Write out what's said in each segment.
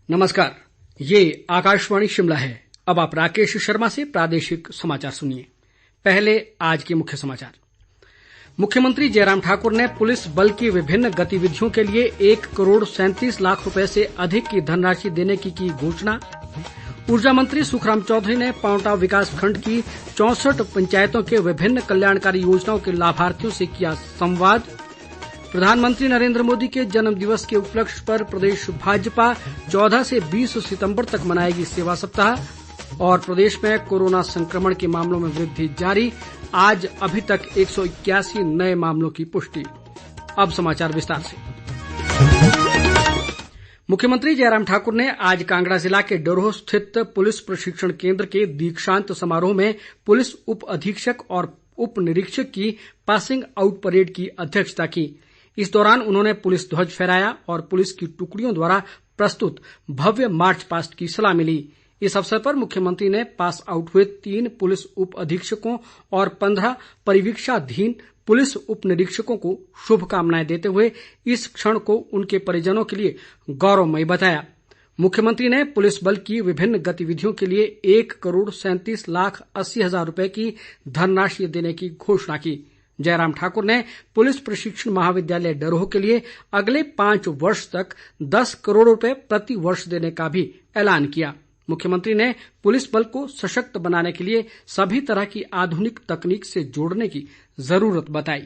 नमस्कार, ये आकाशवाणी शिमला है। अब आप राकेश शर्मा से प्रादेशिक समाचार सुनिए। पहले आज के मुख्य समाचार। मुख्यमंत्री जयराम ठाकुर ने पुलिस बल की विभिन्न गतिविधियों के लिए 1,37,00,000 रुपए से अधिक की धनराशि देने की घोषणा। ऊर्जा मंत्री सुखराम चौधरी ने पांवटा विकास खंड की 64 पंचायतों के विभिन्न कल्याणकारी योजनाओं के लाभार्थियों से किया संवाद। प्रधानमंत्री नरेंद्र मोदी के जन्म दिवस के उपलक्ष्य पर प्रदेश भाजपा 14 से 20 सितंबर तक मनाएगी सेवा सप्ताह। और प्रदेश में कोरोना संक्रमण के मामलों में वृद्धि जारी, आज अभी तक 181 नए मामलों की पुष्टि। अब समाचार विस्तार से। मुख्यमंत्री जयराम ठाकुर ने आज कांगड़ा जिला के डरोह स्थित पुलिस प्रशिक्षण केंद्र के दीक्षांत समारोह में पुलिस उप अधीक्षक और उप निरीक्षक की पासिंग आउट परेड की अध्यक्षता की। इस दौरान उन्होंने पुलिस ध्वज फहराया और पुलिस की टुकड़ियों द्वारा प्रस्तुत भव्य मार्च पास्ट की सलामी ली। इस अवसर पर मुख्यमंत्री ने पास आउट हुए 3 पुलिस उप अधीक्षकों और 15 परिवीक्षाधीन पुलिस उप निरीक्षकों को शुभकामनाएं देते हुए इस क्षण को उनके परिजनों के लिए गौरवमयी बताया। मुख्यमंत्री ने पुलिस बल की विभिन्न गतिविधियों के लिए 1,37,80,000 रुपए की धनराशि देने की घोषणा की। जयराम ठाकुर ने पुलिस प्रशिक्षण महाविद्यालय डरोह के लिए अगले 5 वर्ष तक 10 करोड़ रुपए प्रति वर्ष देने का भी ऐलान किया। मुख्यमंत्री ने पुलिस बल को सशक्त बनाने के लिए सभी तरह की आधुनिक तकनीक से जोड़ने की जरूरत बताई।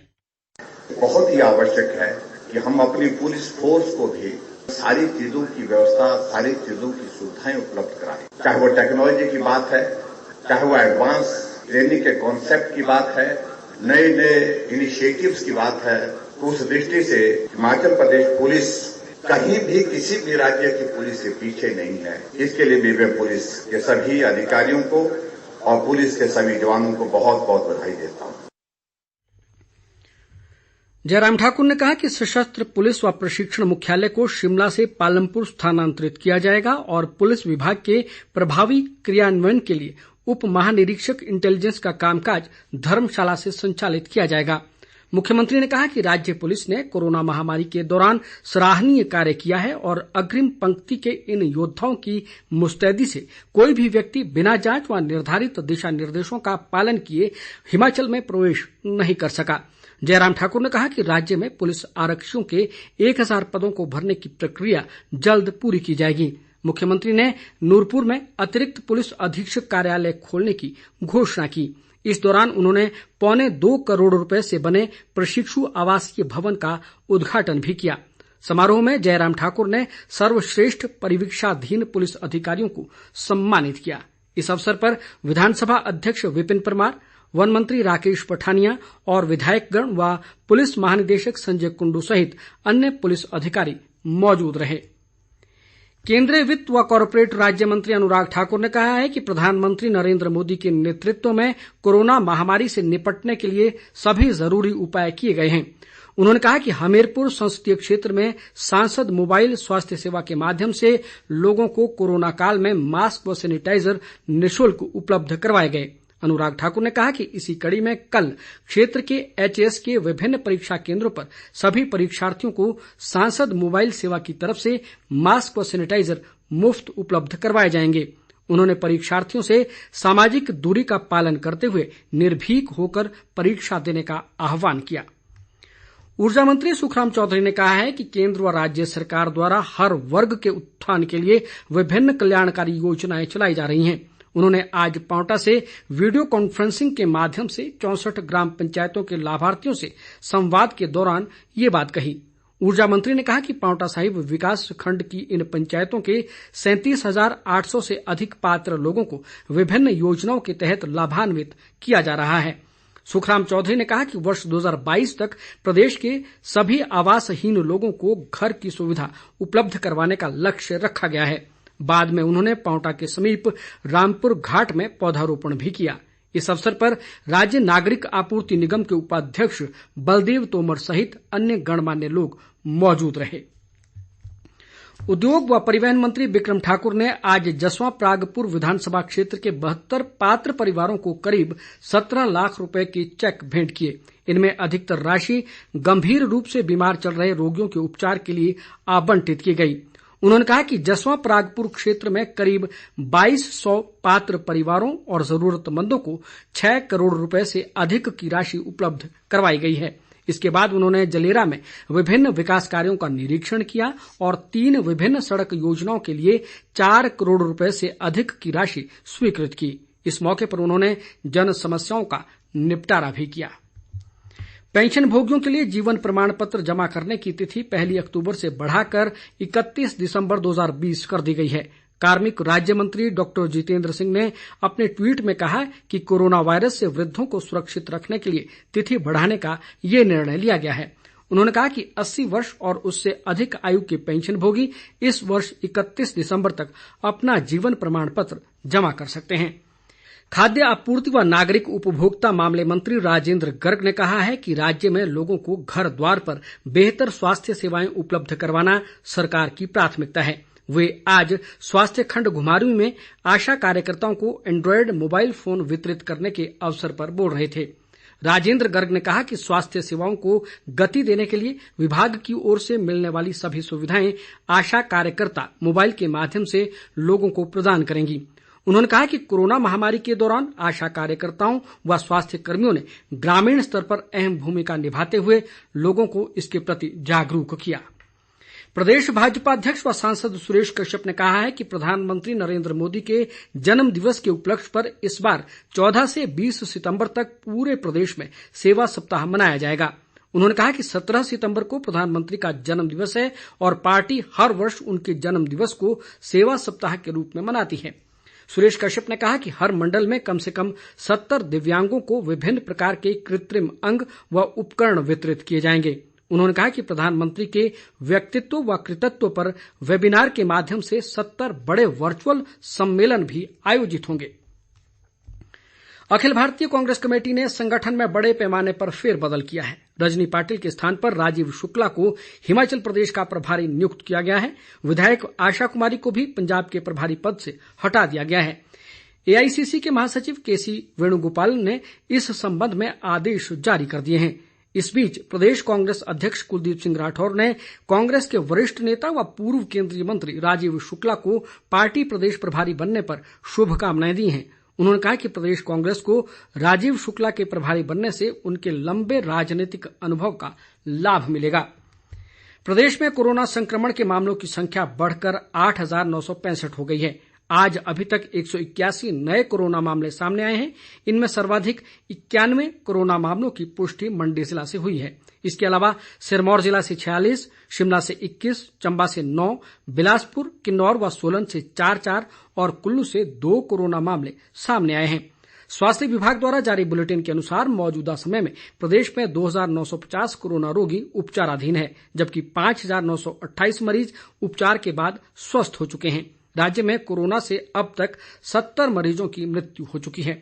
बहुत ही आवश्यक है कि हम अपनी पुलिस फोर्स को भी सारी चीजों की व्यवस्था, सारी चीजों की सुविधाएं उपलब्ध कराएं। चाहे वो टेक्नोलॉजी की बात है, चाहे वो एडवांस ट्रेनिंग के कॉन्सेप्ट की बात है, नए नए इनिशिएटिव्स की बात है। तो उस दृष्टि से हिमाचल प्रदेश पुलिस कहीं भी किसी भी राज्य की पुलिस के पीछे नहीं है। इसके लिए भी मैं पुलिस के सभी अधिकारियों को और पुलिस के सभी जवानों को बहुत बहुत बधाई देता हूं। जयराम ठाकुर ने कहा कि सशस्त्र पुलिस व प्रशिक्षण मुख्यालय को शिमला से पालमपुर स्थानांतरित किया जाएगा और पुलिस विभाग के प्रभावी क्रियान्वयन के लिए उप महानिरीक्षक इंटेलिजेंस का कामकाज धर्मशाला से संचालित किया जाएगा। मुख्यमंत्री ने कहा कि राज्य पुलिस ने कोरोना महामारी के दौरान सराहनीय कार्य किया है और अग्रिम पंक्ति के इन योद्धाओं की मुस्तैदी से कोई भी व्यक्ति बिना जांच व निर्धारित दिशा निर्देशों का पालन किए हिमाचल में प्रवेश नहीं कर सका। जयराम ठाकुर ने कहा कि राज्य में पुलिस आरक्षियों के 1000 पदों को भरने की प्रक्रिया जल्द पूरी की जाएगी। मुख्यमंत्री ने नूरपुर में अतिरिक्त पुलिस अधीक्षक कार्यालय खोलने की घोषणा की। इस दौरान उन्होंने 2.25 करोड़ रुपए से बने प्रशिक्षु आवासीय भवन का उद्घाटन भी किया। समारोह में जयराम ठाकुर ने सर्वश्रेष्ठ परिवीक्षाधीन पुलिस अधिकारियों को सम्मानित किया। इस अवसर पर विधानसभा अध्यक्ष विपिन परमार, वन मंत्री राकेश पठानिया और विधायकगण व पुलिस महानिदेशक संजय कुंडू सहित अन्य पुलिस अधिकारी मौजूद रहे। केंद्रीय वित्त व कॉरपोरेट राज्य मंत्री अनुराग ठाकुर ने कहा है कि प्रधानमंत्री नरेंद्र मोदी के नेतृत्व में कोरोना महामारी से निपटने के लिए सभी जरूरी उपाय किए गए हैं। उन्होंने कहा कि हमीरपुर संसदीय क्षेत्र में सांसद मोबाइल स्वास्थ्य सेवा के माध्यम से लोगों को कोरोना काल में मास्क व सैनिटाइजर निःशुल्क उपलब्ध करवाए गए। अनुराग ठाकुर ने कहा कि इसी कड़ी में कल क्षेत्र के एचएएस के विभिन्न परीक्षा केंद्रों पर सभी परीक्षार्थियों को सांसद मोबाइल सेवा की तरफ से मास्क व सैनिटाइजर मुफ्त उपलब्ध करवाए जाएंगे। उन्होंने परीक्षार्थियों से सामाजिक दूरी का पालन करते हुए निर्भीक होकर परीक्षा देने का आह्वान किया। ऊर्जा मंत्री सुखराम चौधरी ने कहा है कि केंद्र व राज्य सरकार द्वारा हर वर्ग के उत्थान के लिए विभिन्न कल्याणकारी योजनाएं चलाई जा रही हैं। उन्होंने आज पांवटा से वीडियो कॉन्फ्रेंसिंग के माध्यम से 64 ग्राम पंचायतों के लाभार्थियों से संवाद के दौरान ये बात कही। ऊर्जा मंत्री ने कहा कि पांवटा साहिब विकास खंड की इन पंचायतों के 37,800 से अधिक पात्र लोगों को विभिन्न योजनाओं के तहत लाभान्वित किया जा रहा है। सुखराम चौधरी ने कहा कि वर्ष 2022 तक प्रदेश के सभी आवासहीन लोगों को घर की सुविधा उपलब्ध करवाने का लक्ष्य रखा गया है। बाद में उन्होंने पांवटा के समीप रामपुर घाट में पौधारोपण भी किया। इस अवसर पर राज्य नागरिक आपूर्ति निगम के उपाध्यक्ष बलदेव तोमर सहित अन्य गणमान्य लोग मौजूद रहे। उद्योग व परिवहन मंत्री बिक्रम ठाकुर ने आज जसवां परागपुर विधानसभा क्षेत्र के 72 पात्र परिवारों को करीब 17 लाख रुपए के चेक भेंट किए। इनमें अधिकतर राशि गंभीर रूप से बीमार चल रहे रोगियों के उपचार के लिए आवंटित की गई। उन्होंने कहा कि जसवां परागपुर क्षेत्र में करीब 2200 पात्र परिवारों और जरूरतमंदों को 6 करोड़ रुपए से अधिक की राशि उपलब्ध करवाई गई है। इसके बाद उन्होंने जलेरा में विभिन्न विकास कार्यों का निरीक्षण किया और 3 विभिन्न सड़क योजनाओं के लिए 4 करोड़ रुपए से अधिक की राशि स्वीकृत की। इस मौके पर उन्होंने जन समस्याओं का निपटारा भी किया। पेंशन भोगियों के लिए जीवन प्रमाण पत्र जमा करने की तिथि 1 अक्टूबर से बढ़ाकर 31 दिसंबर 2020 कर दी गई है। कार्मिक राज्य मंत्री डॉक्टर जितेंद्र सिंह ने अपने ट्वीट में कहा कि कोरोना वायरस से वृद्धों को सुरक्षित रखने के लिए तिथि बढ़ाने का ये निर्णय लिया गया है। उन्होंने कहा कि 80 वर्ष और उससे अधिक आयु के पेंशन भोगी इस वर्ष 31 दिसंबर तक अपना जीवन प्रमाण पत्र जमा कर सकते हैं। खाद्य आपूर्ति व नागरिक उपभोक्ता मामले मंत्री राजेंद्र गर्ग ने कहा है कि राज्य में लोगों को घर द्वार पर बेहतर स्वास्थ्य सेवाएं उपलब्ध करवाना सरकार की प्राथमिकता है। वे आज स्वास्थ्य खंड घुमारवीं में आशा कार्यकर्ताओं को एंड्रॉयड मोबाइल फोन वितरित करने के अवसर पर बोल रहे थे। राजेंद्र गर्ग ने कहा कि स्वास्थ्य सेवाओं को गति देने के लिए विभाग की ओर से मिलने वाली सभी सुविधाएं आशा कार्यकर्ता मोबाइल के माध्यम से लोगों को प्रदान करेंगी। उन्होंने कहा कि कोरोना महामारी के दौरान आशा कार्यकर्ताओं व स्वास्थ्य कर्मियों ने ग्रामीण स्तर पर अहम भूमिका निभाते हुए लोगों को इसके प्रति जागरूक किया। प्रदेश भाजपा अध्यक्ष व सांसद सुरेश कश्यप ने कहा है कि प्रधानमंत्री नरेंद्र मोदी के जन्म दिवस के उपलक्ष्य पर इस बार 14 से 20 सितंबर तक पूरे प्रदेश में सेवा सप्ताह मनाया जाएगा। उन्होंने कहा कि 17 सितंबर को प्रधानमंत्री का जन्म दिवस है और पार्टी हर वर्ष उनके जन्म दिवस को सेवा सप्ताह के रूप में मनाती है। सुरेश कश्यप ने कहा कि हर मंडल में कम से कम 70 दिव्यांगों को विभिन्न प्रकार के कृत्रिम अंग व उपकरण वितरित किए जाएंगे। उन्होंने कहा कि प्रधानमंत्री के व्यक्तित्व व कृतित्व पर वेबिनार के माध्यम से 70 बड़े वर्चुअल सम्मेलन भी आयोजित होंगे। अखिल भारतीय कांग्रेस कमेटी ने संगठन में बड़े पैमाने पर फेरबदल किया है। रजनी पाटिल के स्थान पर राजीव शुक्ला को हिमाचल प्रदेश का प्रभारी नियुक्त किया गया है। विधायक आशा कुमारी को भी पंजाब के प्रभारी पद से हटा दिया गया है। एआईसीसी के महासचिव केसी वेणुगोपाल ने इस संबंध में आदेश जारी कर दिए हैं। इस बीच प्रदेश कांग्रेस अध्यक्ष कुलदीप सिंह राठौर ने कांग्रेस के वरिष्ठ नेता व पूर्व केंद्रीय मंत्री राजीव शुक्ला को पार्टी प्रदेश प्रभारी बनने पर शुभकामनाएं दी हैं। उन्होंने कहा कि प्रदेश कांग्रेस को राजीव शुक्ला के प्रभारी बनने से उनके लंबे राजनीतिक अनुभव का लाभ मिलेगा। प्रदेश में कोरोना संक्रमण के मामलों की संख्या बढ़कर 8,965 हो गई है। आज अभी तक 181 नए कोरोना मामले सामने आए हैं। इनमें सर्वाधिक 91 कोरोना मामलों की पुष्टि मंडी जिला से हुई है। इसके अलावा सिरमौर जिला से 46, शिमला से 21, चंबा से 9, बिलासपुर, किन्नौर व सोलन से 4-4 और कुल्लू से 2 कोरोना मामले सामने आए हैं। स्वास्थ्य विभाग द्वारा जारी बुलेटिन के अनुसार मौजूदा समय में प्रदेश में 2,950 कोरोना रोगी उपचाराधीन है, जबकि 5,928 मरीज उपचार के बाद स्वस्थ हो चुके हैं। राज्य में कोरोना से अब तक 70 मरीजों की मृत्यु हो चुकी है।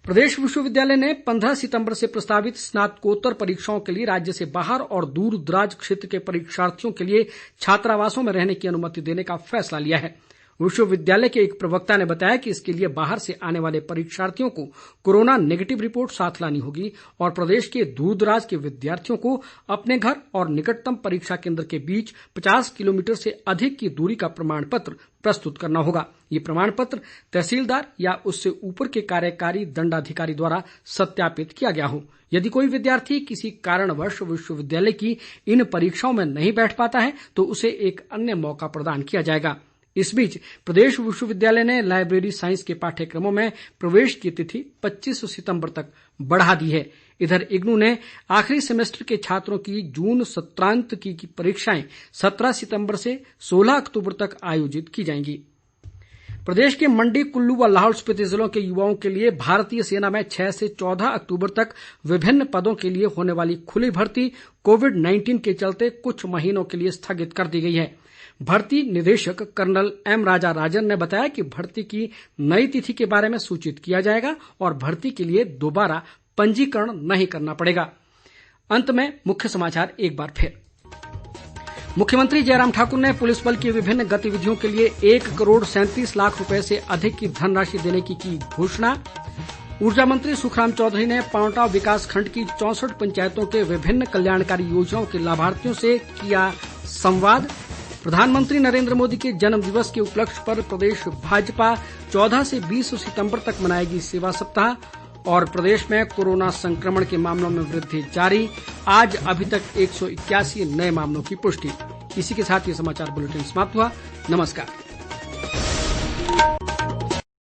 प्रदेश विश्वविद्यालय ने 15 सितंबर से प्रस्तावित स्नातकोत्तर परीक्षाओं के लिए राज्य से बाहर और दूर दराज क्षेत्र के परीक्षार्थियों के लिए छात्रावासों में रहने की अनुमति देने का फैसला लिया है। विश्वविद्यालय के एक प्रवक्ता ने बताया कि इसके लिए बाहर से आने वाले परीक्षार्थियों को कोरोना नेगेटिव रिपोर्ट साथ लानी होगी और प्रदेश के दूर दराज के विद्यार्थियों को अपने घर और निकटतम परीक्षा केंद्र के बीच 50 किलोमीटर से अधिक की दूरी का प्रमाण पत्र प्रस्तुत करना होगा। ये प्रमाण पत्र तहसीलदार या उससे ऊपर के कार्यकारी दंडाधिकारी द्वारा सत्यापित किया गया हो। यदि कोई विद्यार्थी किसी कारणवश विश्वविद्यालय की इन परीक्षाओं में नहीं बैठ पाता है तो उसे एक अन्य मौका प्रदान किया जाएगा। इस बीच प्रदेश विश्वविद्यालय ने लाइब्रेरी साइंस के पाठ्यक्रमों में प्रवेश की तिथि 25 सितंबर तक बढ़ा दी है। इधर इग्नू ने आखिरी सेमेस्टर के छात्रों की जून सत्रांत की परीक्षाएं 17 सितंबर से 16 अक्टूबर तक आयोजित की जाएंगी। प्रदेश के मंडी, कुल्लू व लाहौल स्पीति जिलों के युवाओं के लिए भारतीय सेना में 6 से 14 अक्टूबर तक विभिन्न पदों के लिए होने वाली खुली भर्ती कोविड-19 के चलते कुछ महीनों के लिए स्थगित कर दी गई है। भर्ती निदेशक कर्नल एम राजा राजन ने बताया कि भर्ती की नई तिथि के बारे में सूचित किया जाएगा और भर्ती के लिए दोबारा पंजीकरण नहीं करना पड़ेगा। अंत में मुख्य समाचार एक बार फिर। मुख्यमंत्री जयराम ठाकुर ने पुलिस बल की विभिन्न गतिविधियों के लिए 1,37,00,000 रुपए से अधिक की धनराशि देने की घोषणा। ऊर्जा मंत्री सुखराम चौधरी ने पांवटा विकास खंड की 64 पंचायतों के विभिन्न कल्याणकारी योजनाओं के लाभार्थियों से किया संवाद। प्रधानमंत्री नरेंद्र मोदी के जन्म दिवस के उपलक्ष्य पर प्रदेश भाजपा 14 से 20 सितंबर तक मनाएगी सेवा सप्ताह। और प्रदेश में कोरोना संक्रमण के मामलों में वृद्धि जारी, आज अभी तक 181 नए मामलों की पुष्टि। इसी के साथ ये समाचार बुलेटिन समाप्त हुआ। नमस्कार।